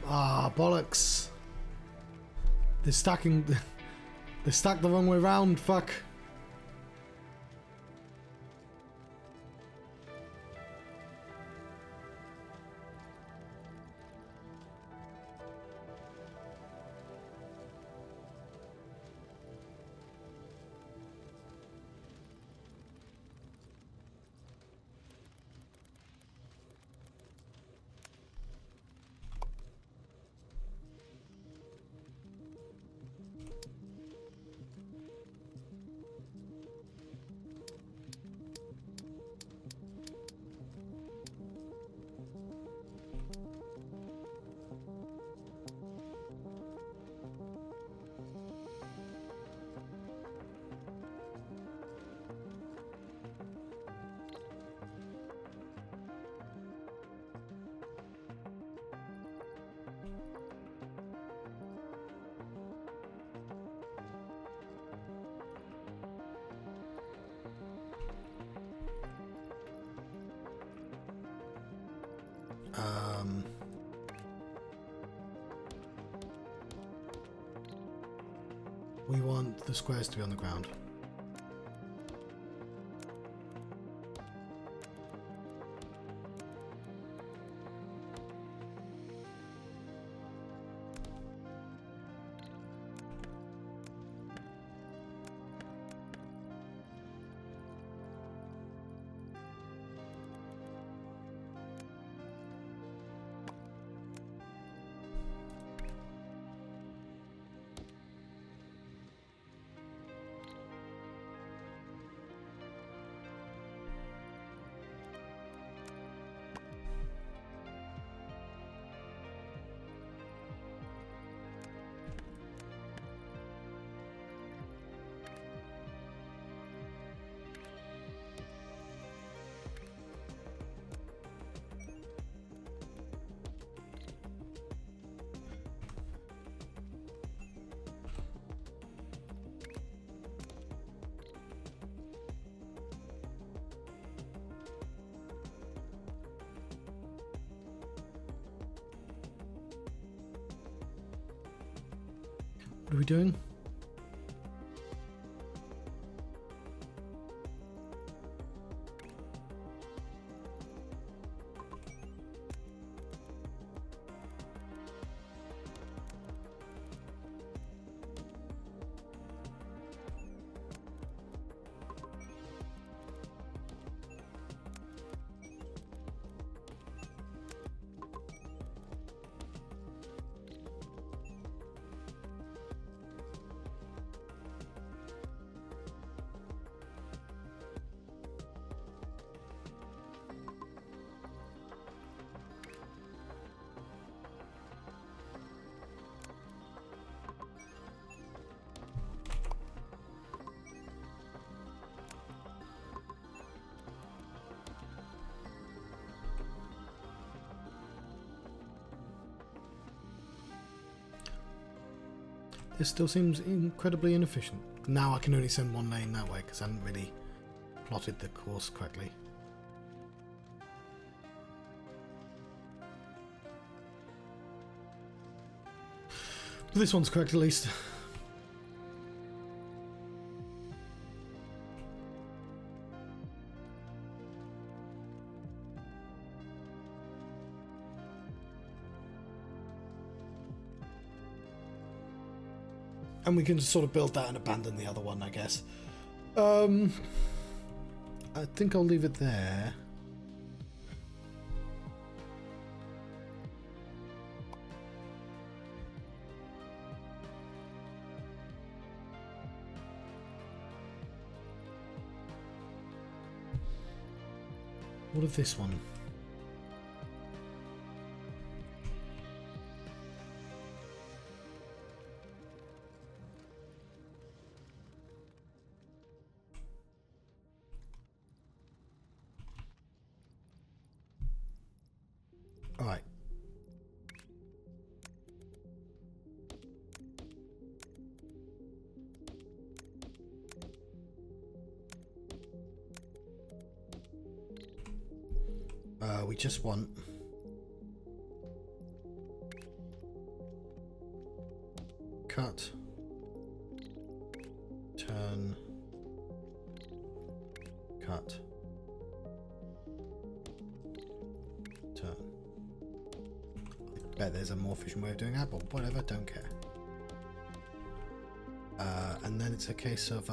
Ah, bollocks. They're stacking... They're stacked the wrong way round, fuck. We want the squares to be on the ground. What are we doing? This still seems incredibly inefficient. Now I can only send one lane that way because I haven't really plotted the course correctly. But this one's correct at least. And we can sort of build that and abandon the other one, I guess. I think I'll leave it there. What of this one? Alright. We just want cut, turn, cut, turn. I bet there's a more efficient way of doing that, but whatever, don't care. And then it's a case of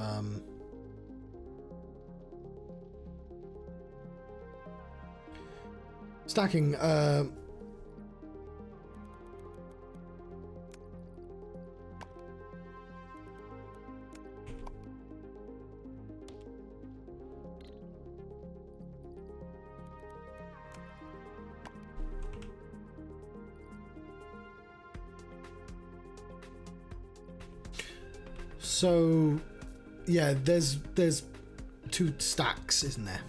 stacking. So, yeah, there's 2 stacks, isn't there?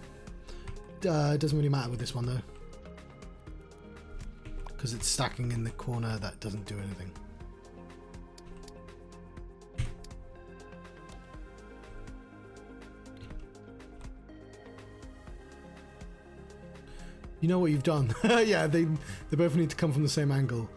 It doesn't really matter with this one though, because it's stacking in the corner that doesn't do anything. You know what you've done? Yeah, they both need to come from the same angle.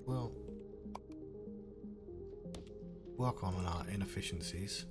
Well, work on our inefficiencies.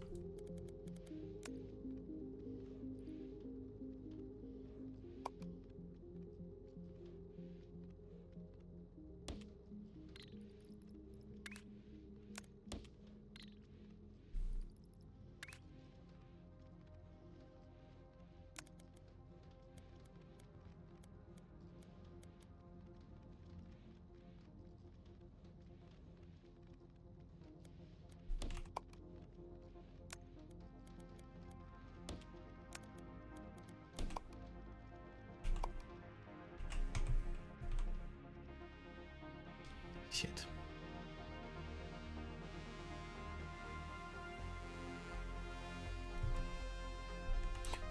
Shit.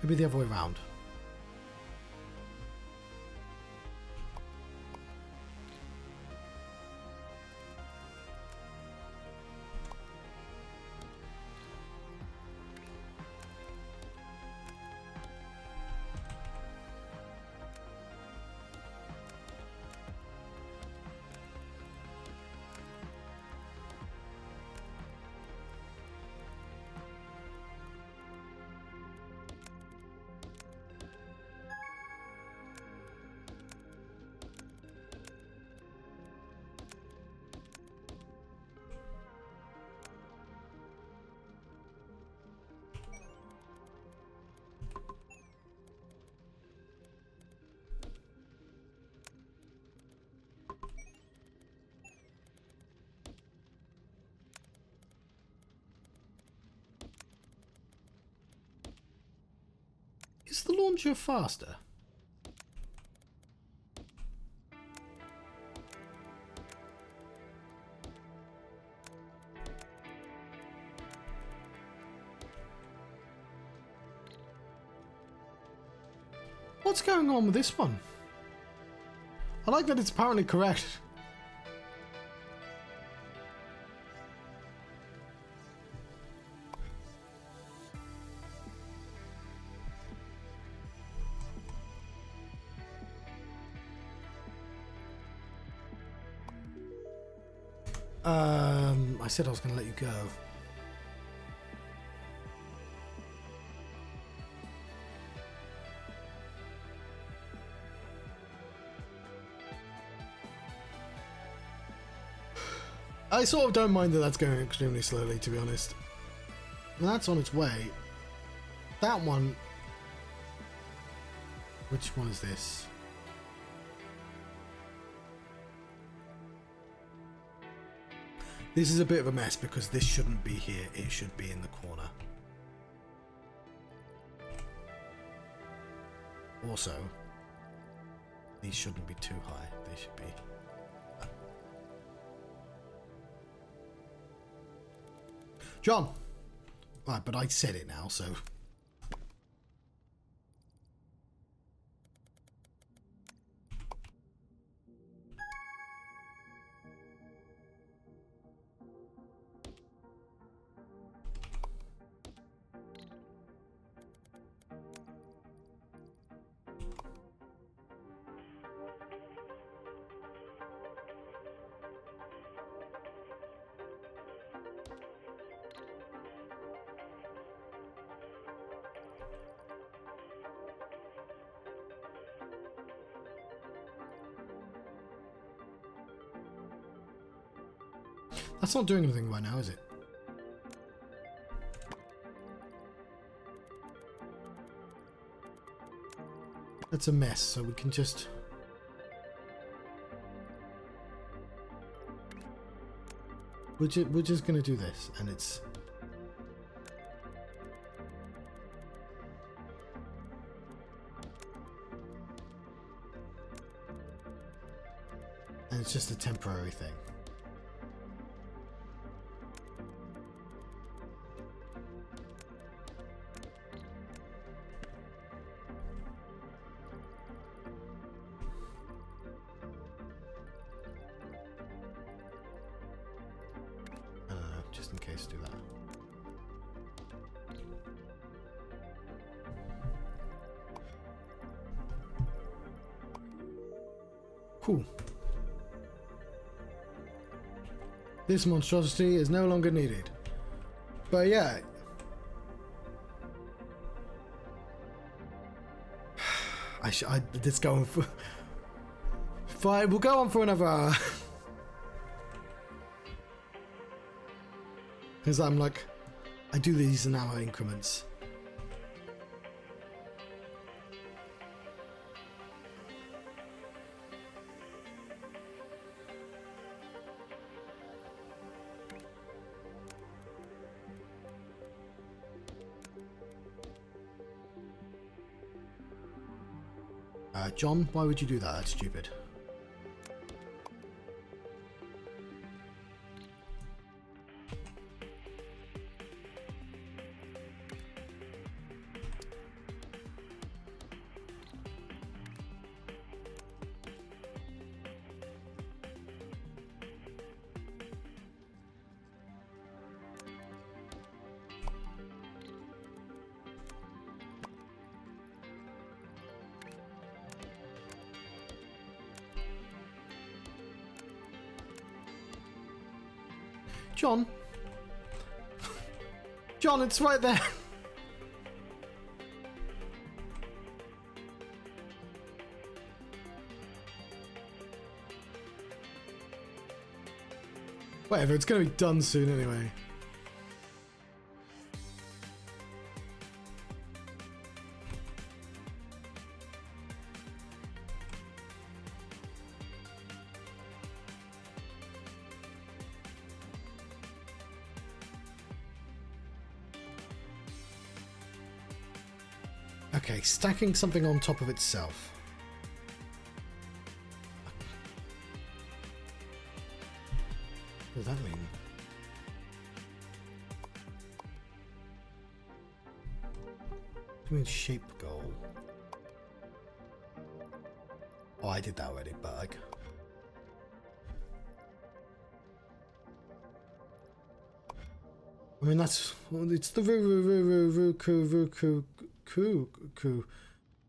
Maybe the other way around. Is the launcher faster? What's going on with this one? I like that it's apparently correct. I said I was going to let you go. I sort of don't mind that that's going extremely slowly, to be honest. And that's on its way. That one... Which one is this? This is a bit of a mess because this shouldn't be here. It should be in the corner. Also, these shouldn't be too high. They should be... John! Right, but I said it now, so... That's not doing anything right now, is it? That's a mess, so we can just... We're just going to do this, and it's... And it's just a temporary thing. Just in case, do that. Cool. This monstrosity is no longer needed. But yeah. Let's go on for... Fine, we'll go on for another hour. Because I'm like, I do these in hour increments. John, why would you do that? That's stupid. John? John, it's right there. Whatever, it's going to be done soon anyway. Okay, stacking something on top of itself. What does that mean? What do you mean shape goal? Oh, I did that already, but like... I mean, that's... It's the Ku.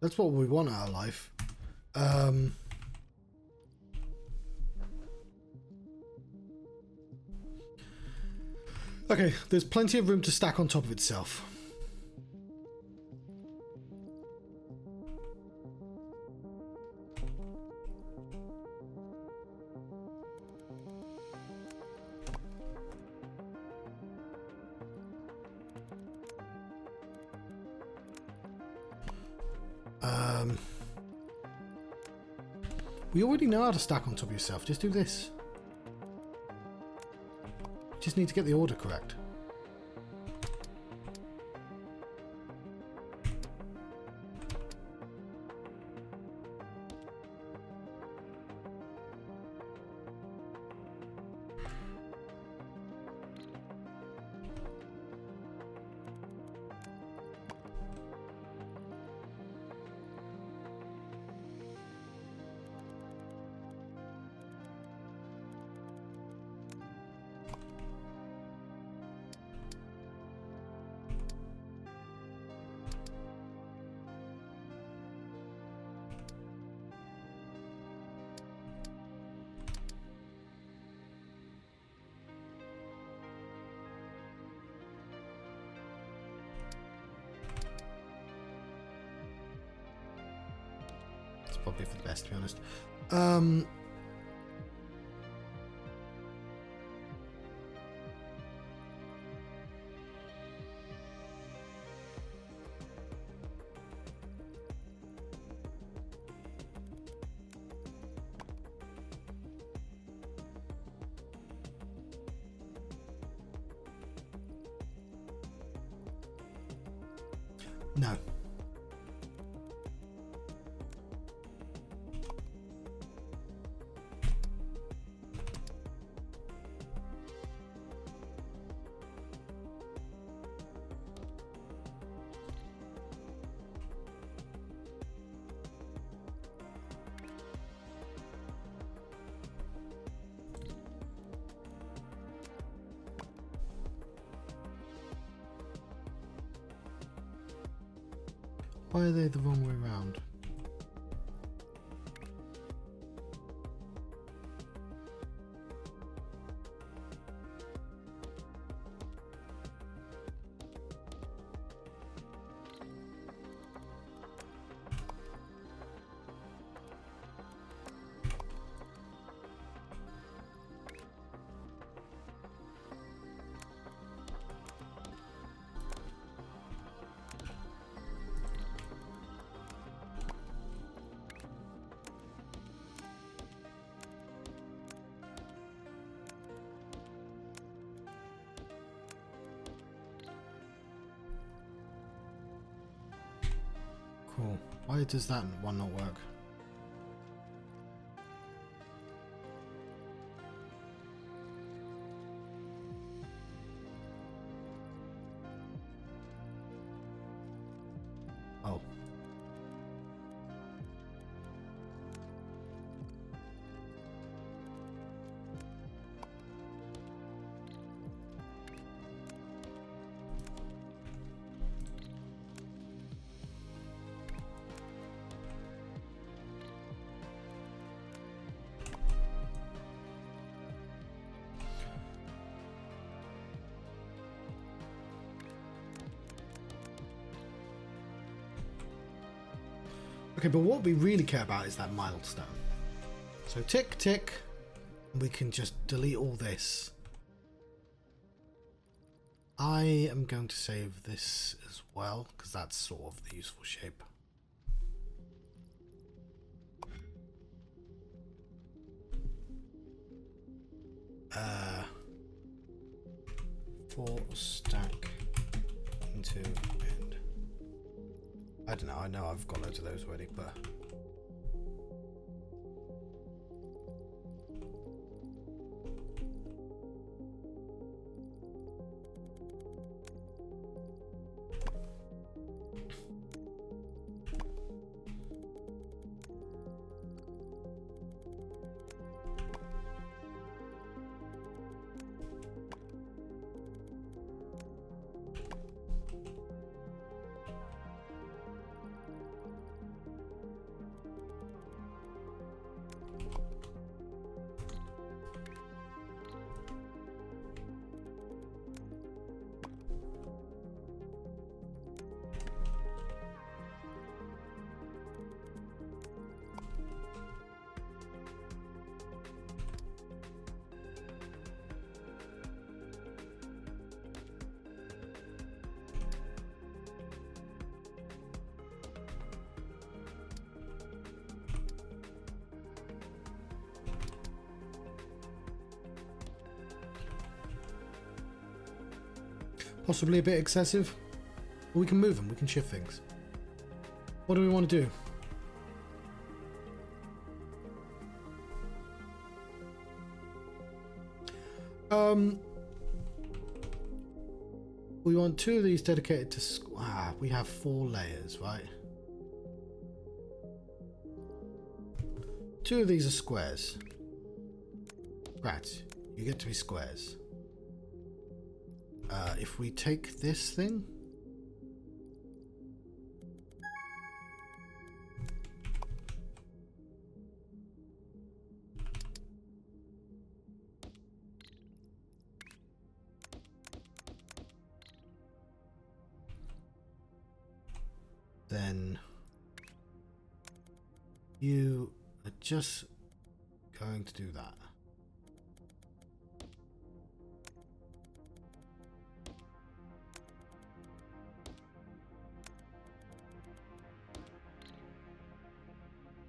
That's what we want out of life. Okay, there's plenty of room to stack on top of itself. We already know how to stack on top of yourself. Just do this. Just need to get the order correct. Probably for the best, to be honest. No. Why are they the wrong way around? Cool. Why does that one not work? Oh. Okay, but what we really care about is that milestone. So tick, tick. We can just delete all this. I am going to save this as well, because that's sort of the useful shape. For stack into end. I don't know, I know I've got loads of those already, but possibly a bit excessive. But we can move them, we can shift things. What do we want to do? We want 2 of these dedicated to we have 4 layers, right? 2 of these are squares. Right, you get to be squares. If we take this thing, then you are just going to do that.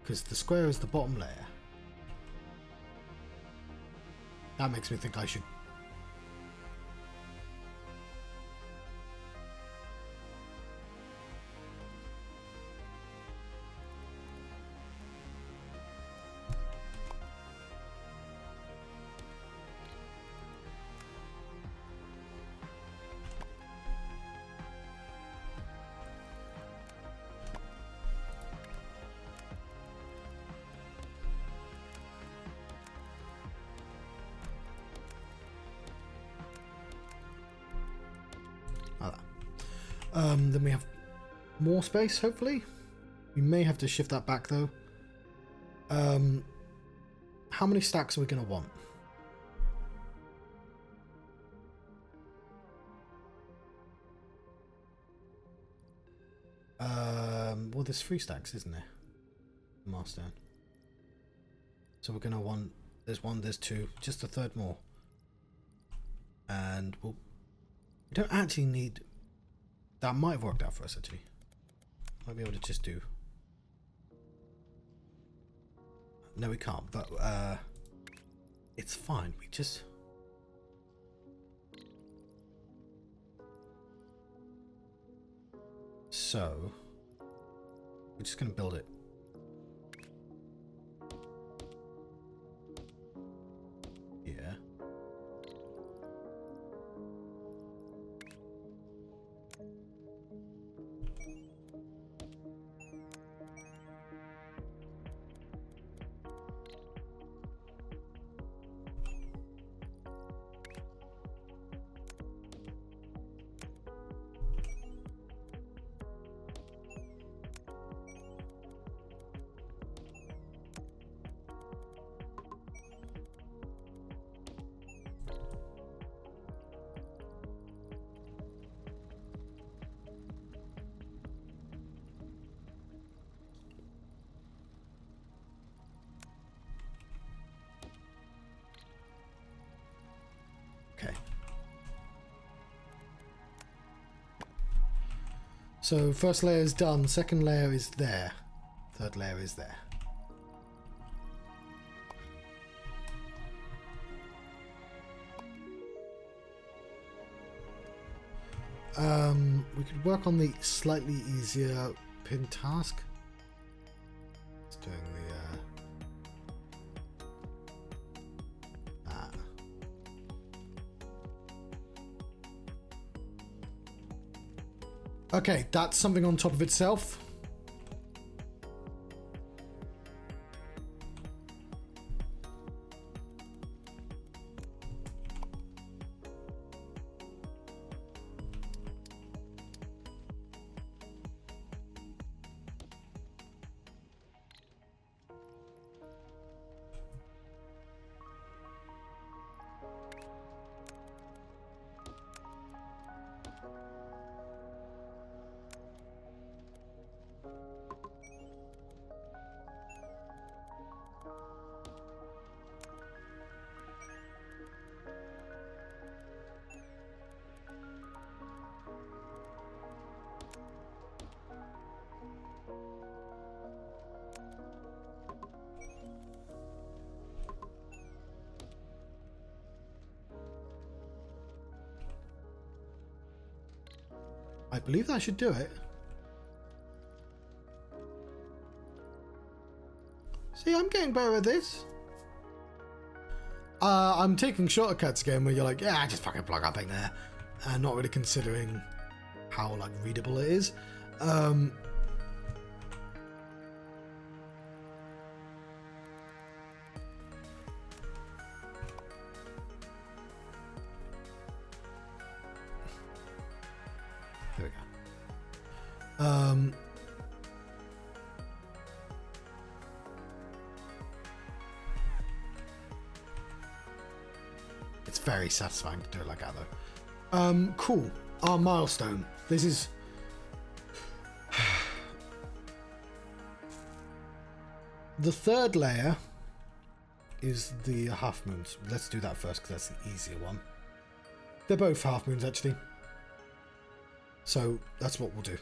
Because the square is the bottom layer. That makes me think I should... Then we have more space, hopefully. We may have to shift that back, though. How many stacks are we going to want? Well, there's 3 stacks, isn't there? Milestone. So we're going to want... There's 1, there's 2. Just a third more. And we don't actually need... That might have worked out for us, actually. Might be able to just do... No, we can't, but it's fine. We just... So... We're just going to build it. Yeah. Okay. So first layer is done, second layer is there, third layer is there. We could work on the slightly easier pin task. It's doing the Okay, that's something on top of itself. I believe that should do it. See, I'm getting better at this. I'm taking shortcuts again where you're like, yeah, just fucking plug up in there. And not really considering how, like, readable it is. There we go. It's very satisfying to do it like that, though. Cool. Our milestone. This is... The third layer is the half moons. Let's do that first because that's the easier one. They're both half moons, actually. So that's what we'll do.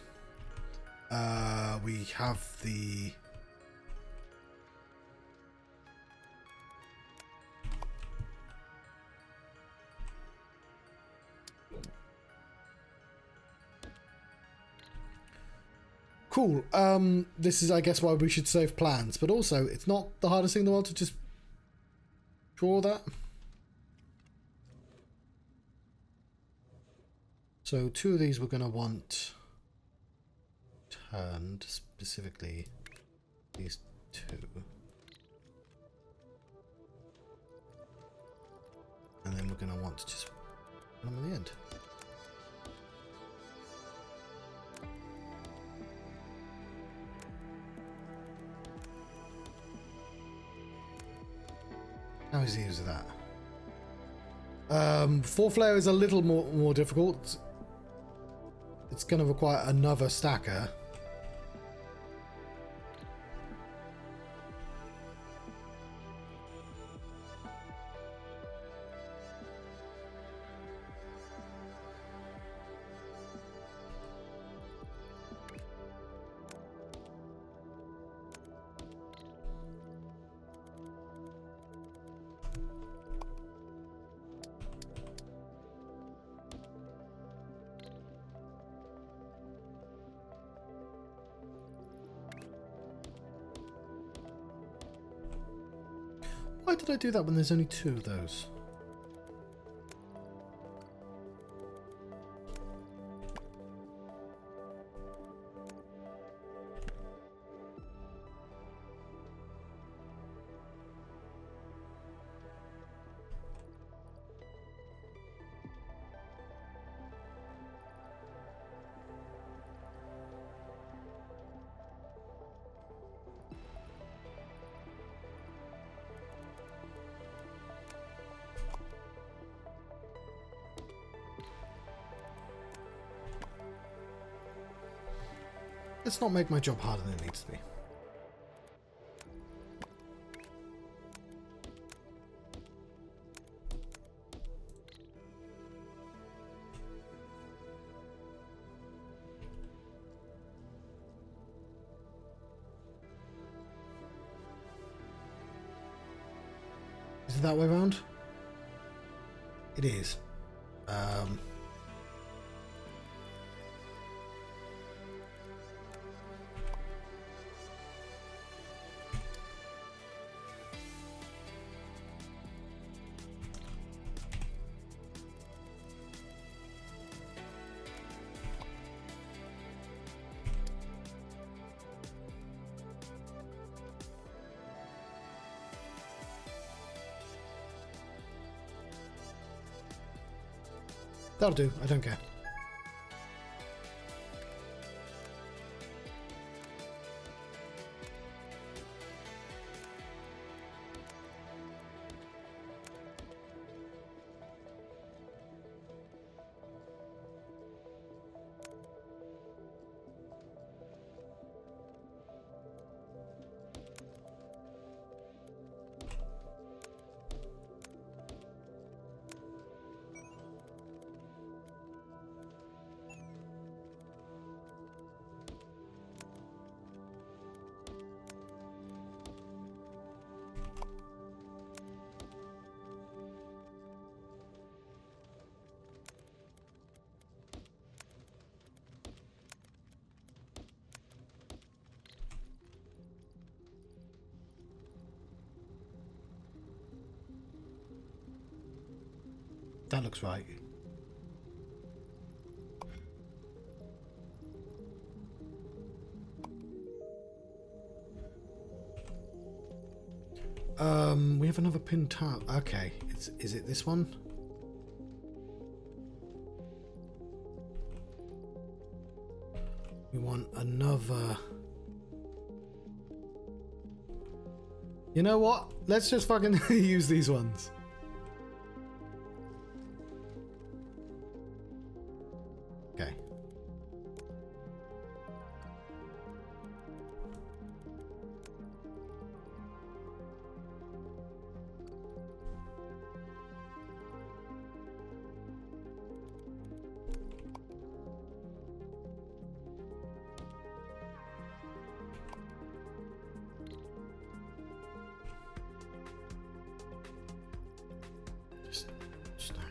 We have the... Cool. This is, I guess, why we should save plans. But also, it's not the hardest thing in the world to just draw that. So 2 of these we're going to want turned, specifically these 2. And then we're going to want to just put them in the end. How is he using that? Fourth layer is a little more difficult. It's going to require another stacker. Why did I do that when there's only 2 of those? Let's not make my job harder than it needs to be. Is it that way around? It is. That'll do, I don't care. That looks right. We have another pin tab. Okay, is it this one? We want another. You know what? Let's just fucking use these ones. Okay. Stack.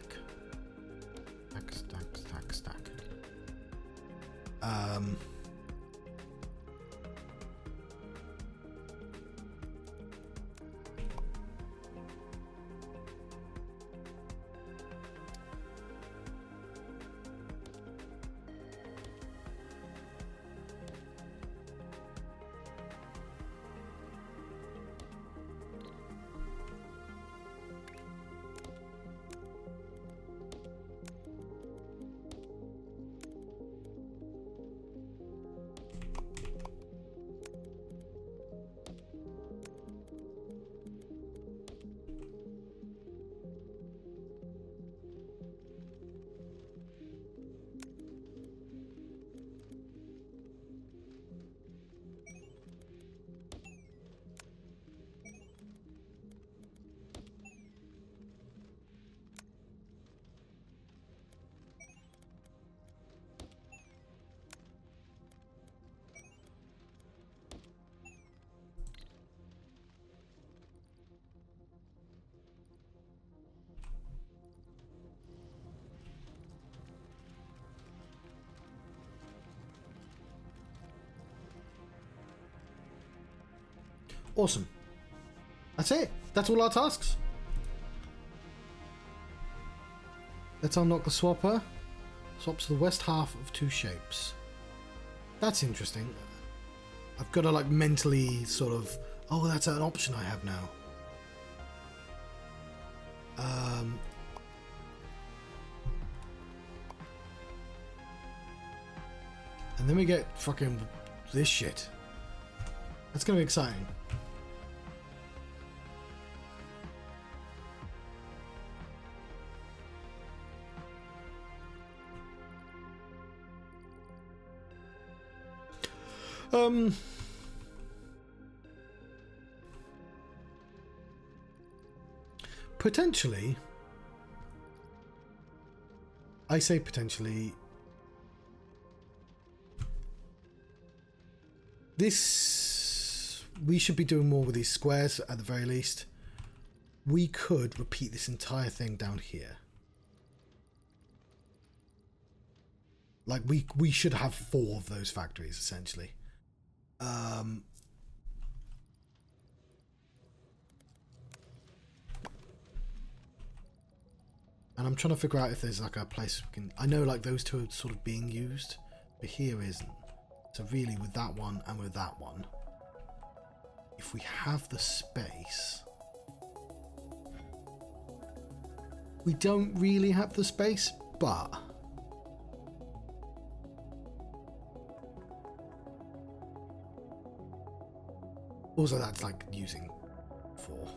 Awesome. That's it. That's all our tasks. Let's unlock the swapper. Swaps the west half of 2 shapes. That's interesting. I've got to like mentally sort of... Oh, that's an option I have now. And then we get fucking this shit. That's going to be exciting. Potentially, I say potentially, we should be doing more with these squares at the very least. We could repeat this entire thing down here. Like we should have 4 of those factories essentially. And I'm trying to figure out if there's like a place we can... I know like those 2 are sort of being used, but here isn't. So really with that one and with that one, if we have the space... We don't really have the space, but... Also that's like using 4.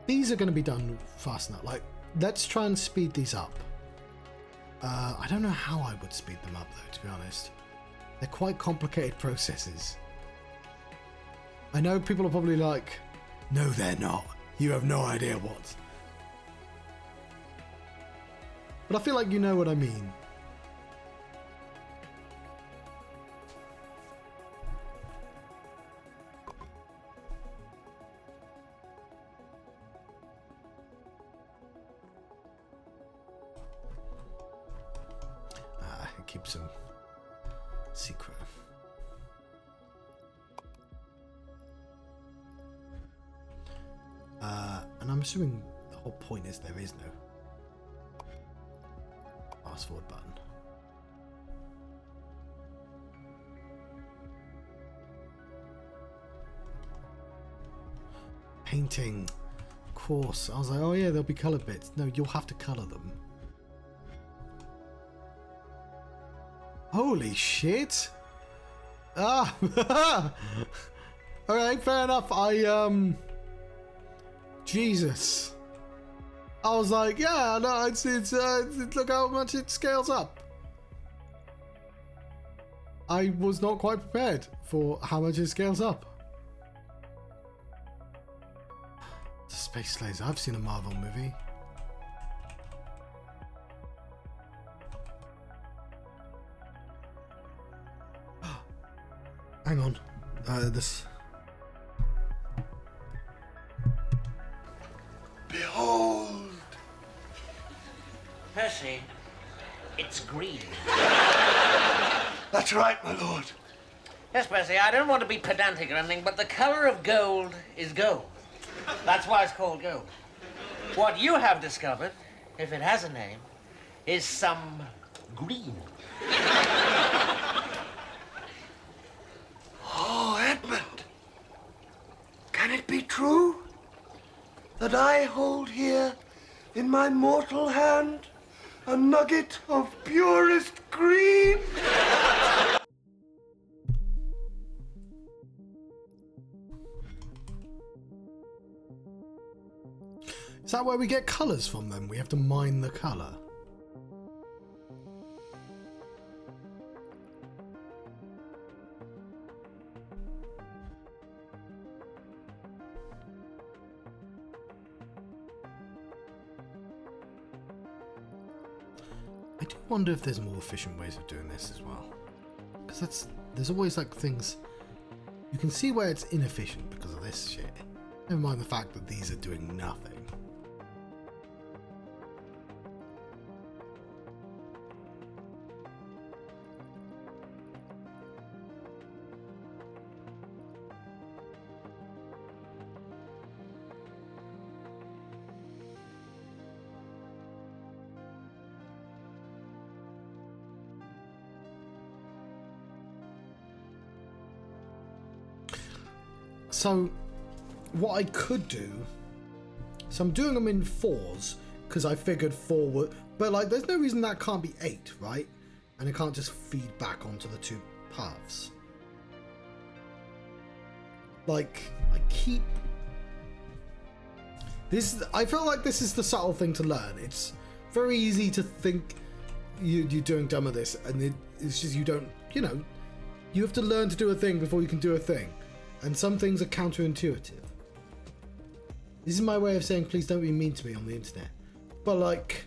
These are going to be done fast enough. Like, let's try and speed these up. I don't know how I would speed them up, though, to be honest. They're quite complicated processes. I know people are probably like, no, they're not. You have no idea what. But I feel like you know what I mean. Keeps them secret. And I'm assuming the whole point is there is no fast forward button. Painting, of course. I was like, oh yeah, there'll be colored bits. No, you'll have to color them. Holy shit! Ah! Alright, fair enough. Jesus. I was like, yeah, no, it's look how much it scales up. I was not quite prepared for how much it scales up. Space Slaves. I've seen a Marvel movie. Hang on. This. Behold! Percy, it's green. That's right, my lord. Yes, Percy, I don't want to be pedantic or anything, but the color of gold is gold. That's why it's called gold. What you have discovered, if it has a name, is some green. Oh, Edmund. Can it be true that I hold here in my mortal hand a nugget of purest green? Is that where we get colours from then? We have to mine the colour. do wonder if there's more efficient ways of doing this as well. Because there's always like things... You can see where it's inefficient because of this shit. Never mind the fact that these are doing nothing. So, what I could do... So I'm doing them in 4s, because I figured 4 would... But, like, there's no reason that can't be 8, right? And it can't just feed back onto the 2 paths. Like, I keep... I feel like this is the subtle thing to learn. It's very easy to think you're doing dumb at this, and it's just you don't... You know, you have to learn to do a thing before you can do a thing. And some things are counterintuitive. This is my way of saying please don't be mean to me on the internet. But like...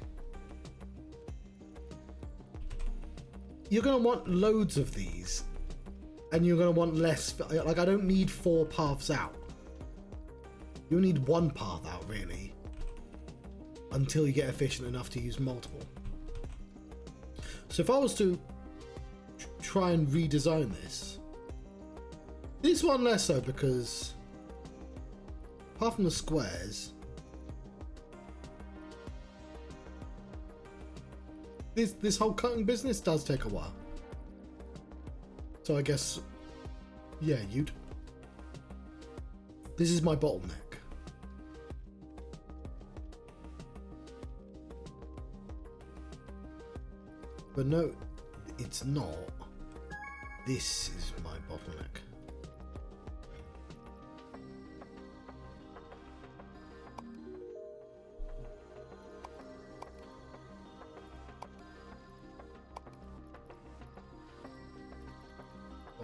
You're going to want loads of these. And you're going to want less... Like, I don't need 4 paths out. You need 1 path out, really. Until you get efficient enough to use multiple. So if I was to try and redesign this... This one less so, because apart from the squares, this whole cutting business does take a while. So I guess, yeah, this is my bottleneck. But no, it's not. This is my bottleneck.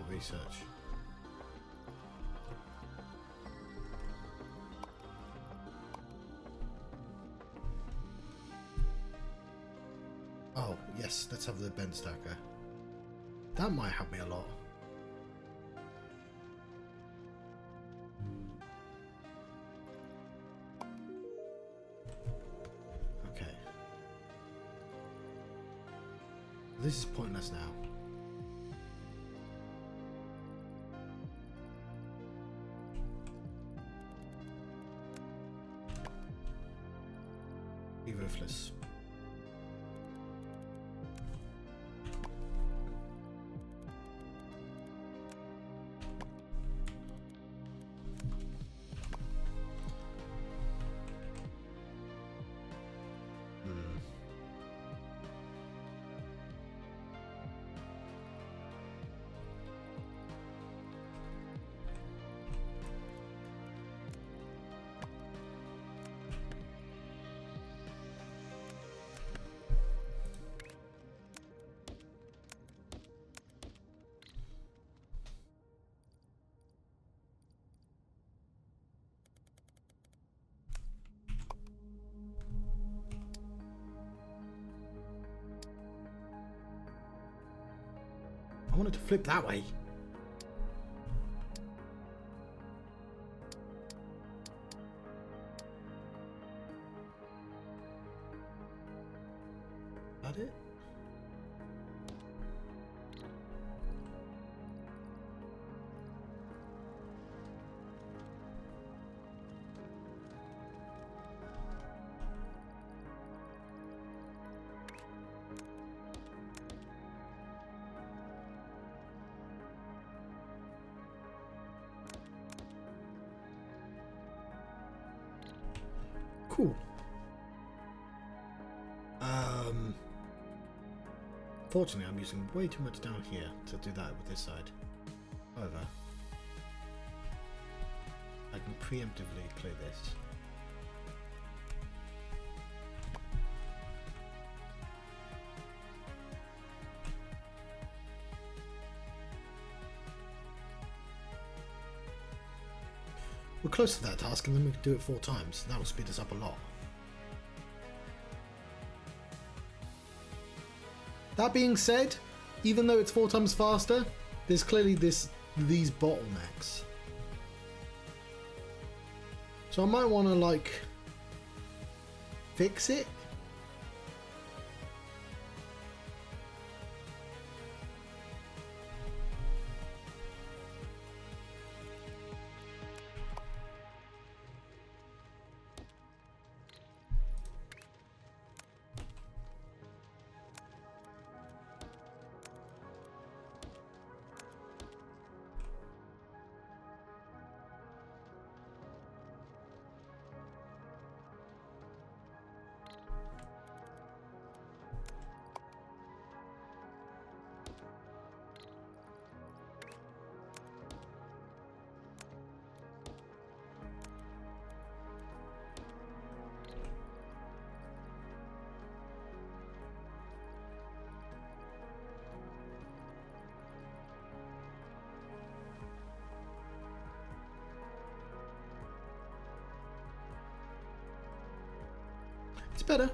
Research. Oh, yes, let's have the bend stacker. That might help me a lot. Okay. This is pointless now. Ruthless. I wanted to flip that way. That it? Cool. Fortunately, I'm using way too much down here to do that with this side. However, I can preemptively clear this. We're close to that task, and then we can do it 4 times. That will speed us up a lot. That being said, even though it's 4 times faster, there's clearly these bottlenecks. So I might want to like fix it. It's better.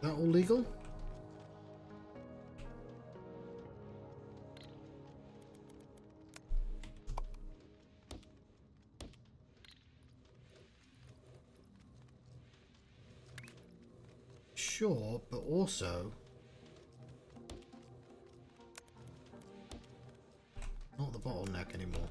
That all legal? Sure, but also not the bottleneck anymore.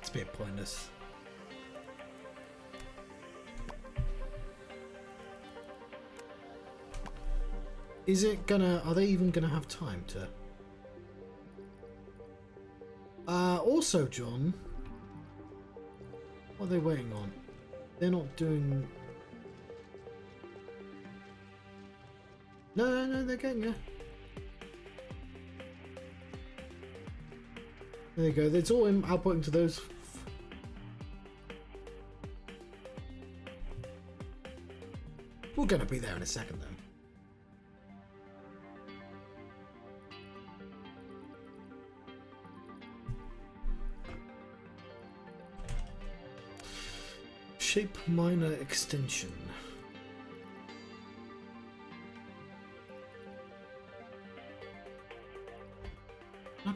It's a bit pointless. Is it gonna... Are they even gonna have time to... Also, John... What are they waiting on? They're not doing... No, they're getting there. There you go. It's all outputting to those. We're gonna be there in a second, though. Shape minor extension.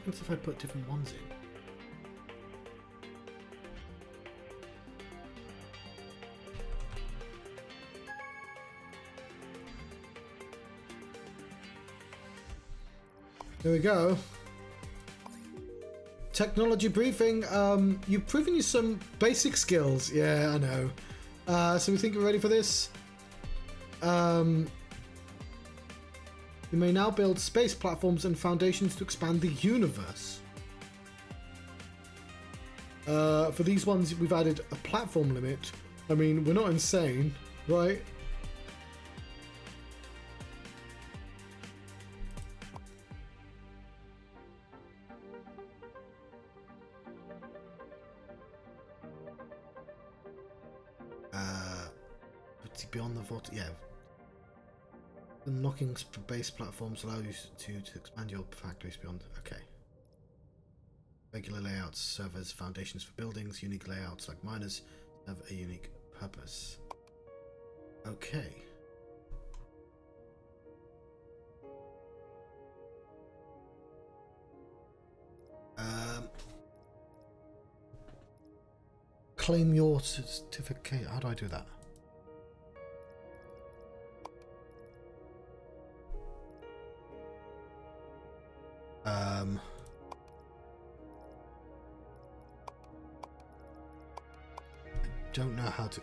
happens if I put different ones in? There we go. Technology briefing. You've proven you some basic skills. Yeah, I know. So we think we're ready for this. You may now build space platforms and foundations to expand the universe. For these ones, we've added a platform limit. I mean, we're not insane, right? Beyond the vault, yeah. Unlocking base platforms allow you to expand your factories beyond. Okay. Regular layouts serve as foundations for buildings. Unique layouts like miners have a unique purpose. Okay. Claim your certificate. How do I do that? I don't know how to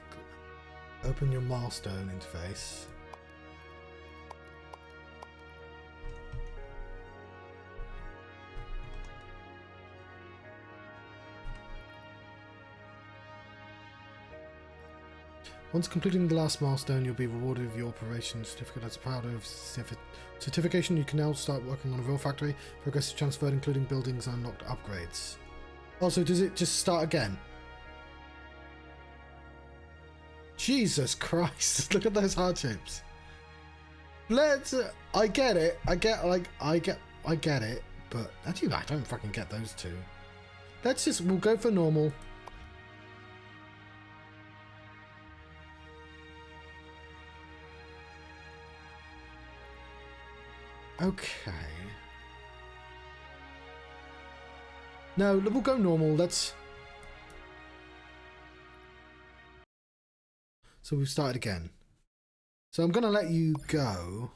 open your milestone interface. Once completing the last milestone, you'll be rewarded with your operation certificate. As part of certification, you can now start working on a real factory. Progress is transferred, including buildings and unlocked upgrades. Also, does it just start again? Jesus Christ! Look at those heart shapes. Let's. I get it. I get it. But actually, I don't fucking get those two. Let's just. We'll go for normal. Okay. No, we'll go normal. Let's. So we've started again. So I'm going to let you go.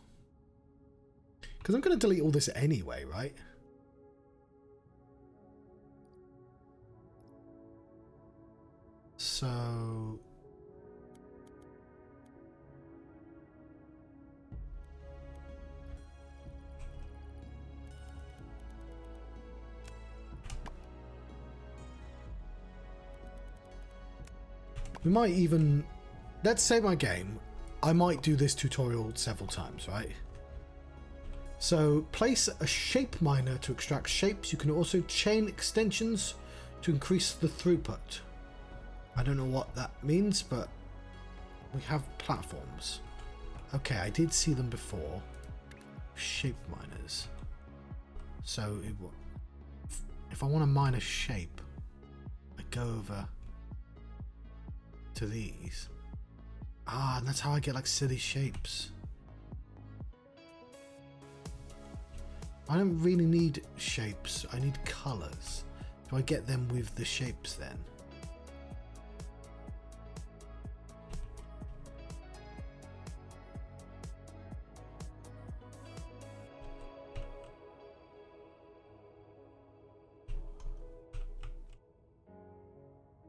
Because I'm going to delete all this anyway, right? So... we might even... Let's save my game. I might do this tutorial several times, right? So, place a shape miner to extract shapes. You can also chain extensions to increase the throughput. I don't know what that means, but we have platforms. Okay, I did see them before. Shape miners. So, if I want to mine a shape, I go over to these. Ah, and that's how I get like silly shapes. I don't really need shapes, I need colours. Do I get them with the shapes then?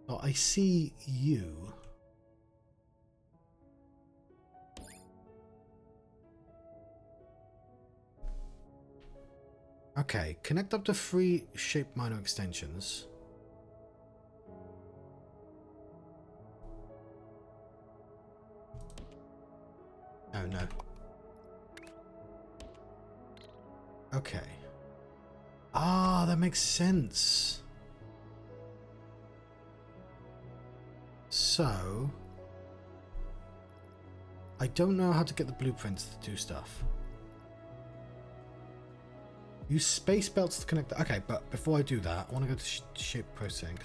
Oh, I see you. Okay, connect up to 3 shape miner extensions. Oh no. Okay. Ah, that makes sense. So, I don't know how to get the blueprints to do stuff. Use space belts to connect. Okay, but before I do that, I want to go to shape processing.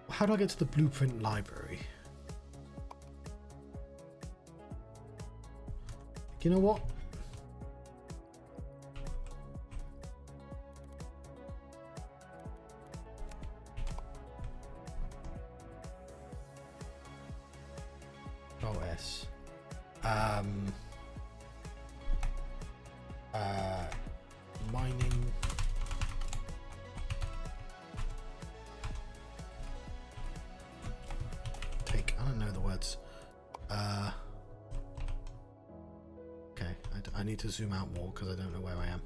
How do I get to the blueprint library? you know what? OS. Mining. Take. I don't know the words. Okay, I need to zoom out more because I don't know where I am.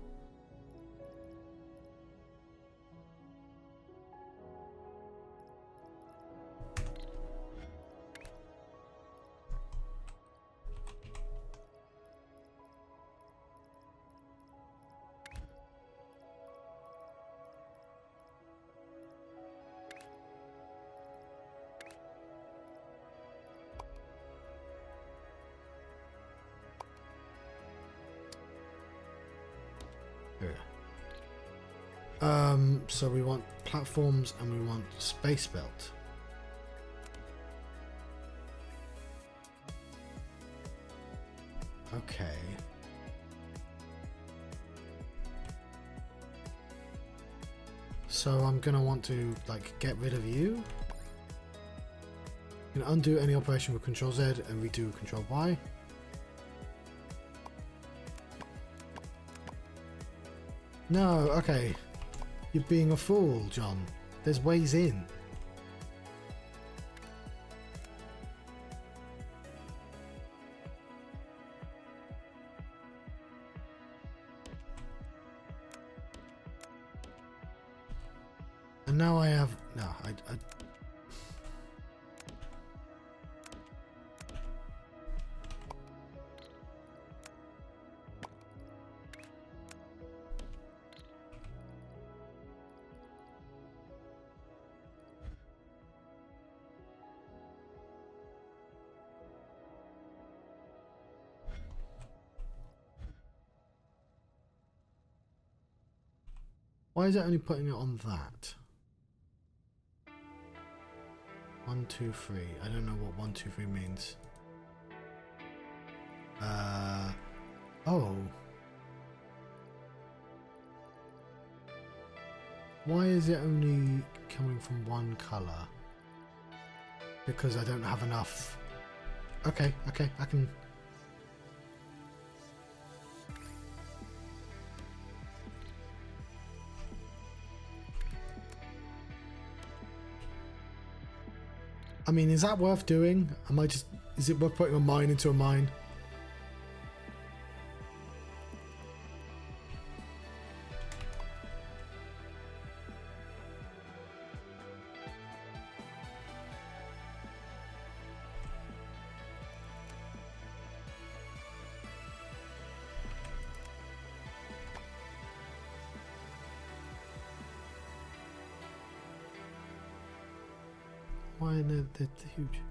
So we want platforms and we want space belt. Okay. So I'm gonna want to like get rid of you. You can undo any operation with Control Z and redo Control Y. No, okay. You're being a fool, John. There's ways in. And now I have... No, I Why is it only putting it on that? 1, 2, 3. I don't know what 1, 2, 3 means. Oh. Why is it only coming from one color? Because I don't have enough. Okay, I can... I mean, is that worth doing? Am I just... Is it worth putting a mine into a mine? Why are they huge?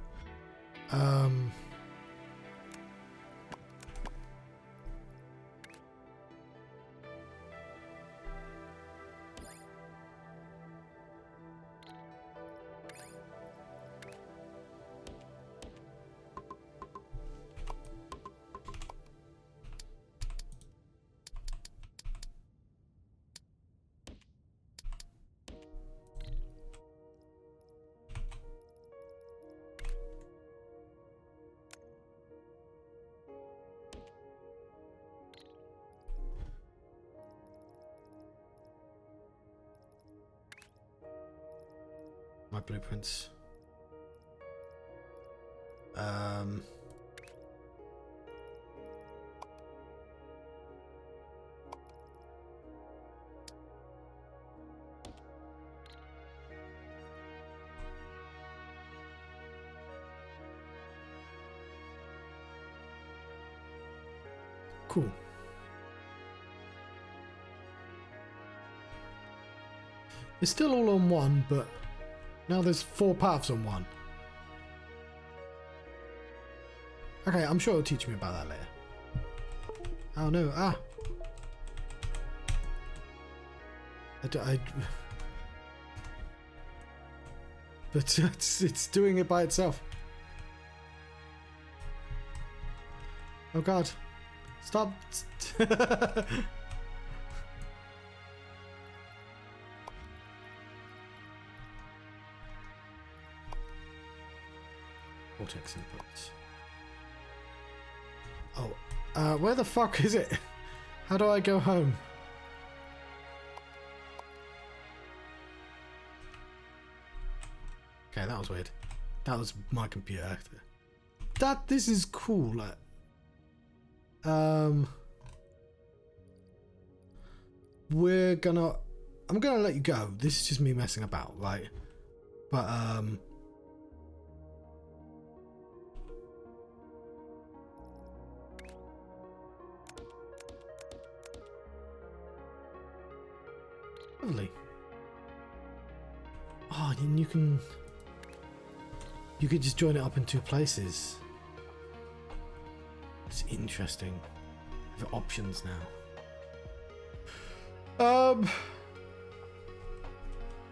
My blueprints. Cool. It's still all on one, but now there's 4 paths on one. Okay, I'm sure it'll teach me about that later. Oh no, but it's doing it by itself. Oh god. Stop. Vortex inputs. Oh, where the fuck is it? How do I go home? Okay, that was weird. That was my computer. This is cool. I'm gonna let you go. This is just me messing about, right? But lovely. Oh, and you could just join it up in two places. It's interesting. We have options now.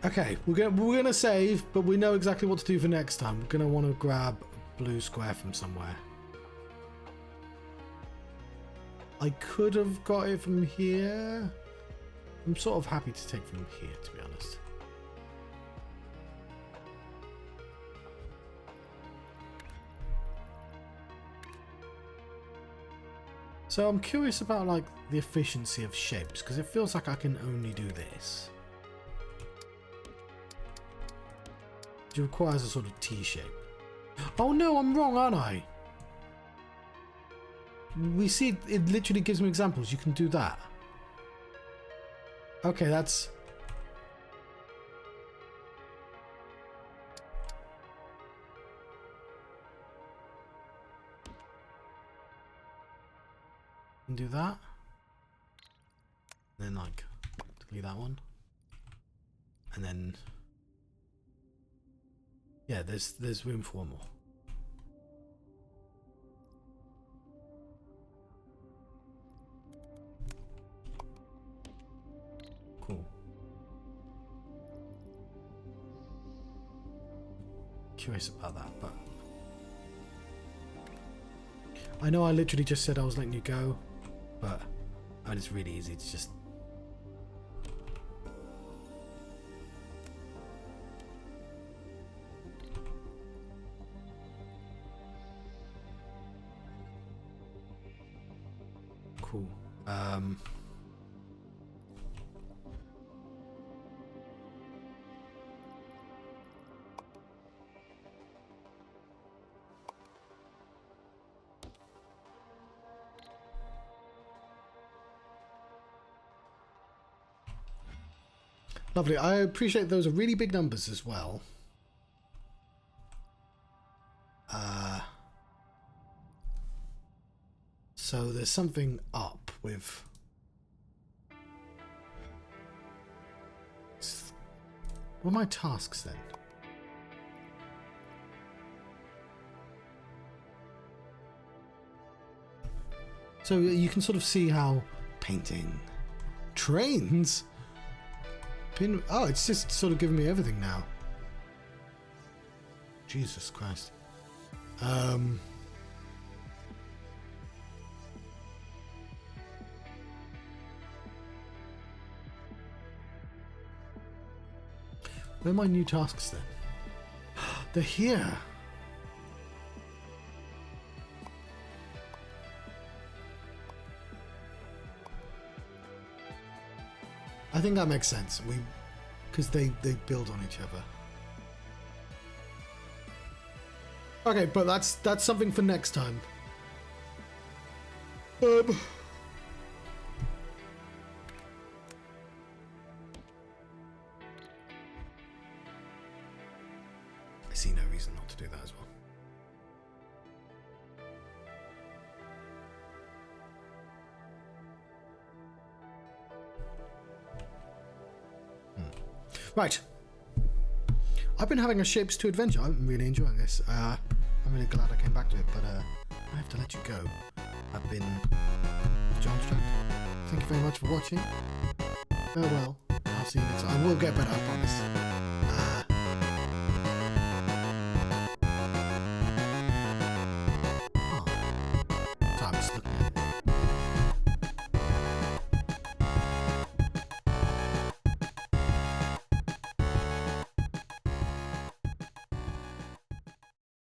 Okay, we're gonna save, but we know exactly what to do for next time. We're gonna want to grab a blue square from somewhere. I could have got it from here. I'm sort of happy to take from here, to be honest. So I'm curious about like the efficiency of shapes, because it feels like I can only do this. It requires a sort of T shape. Oh no, I'm wrong, aren't I? We see it literally gives me examples. You can do that. Okay, that's... do that. And then like delete that one. And then yeah, there's room for one more. Cool. Curious about that, but I know I literally just said I was letting you go, but I mean, it's really easy to just cool. Lovely. I appreciate those are really big numbers as well. So there's something up with... What are my tasks then? So you can sort of see how painting trains... Oh, it's just sort of giving me everything now. Jesus Christ. Where are my new tasks then? They're here. I think that makes sense. Because they build on each other. Okay, but that's something for next time. I see no reason not to do that as well. Right. I've been having a Shapez2 adventure. I'm really enjoying this. I'm really glad I came back to it, but I have to let you go. I've been Johnstruct. Thank you very much for watching. Farewell. I'll see you next time. I will get better, I promise.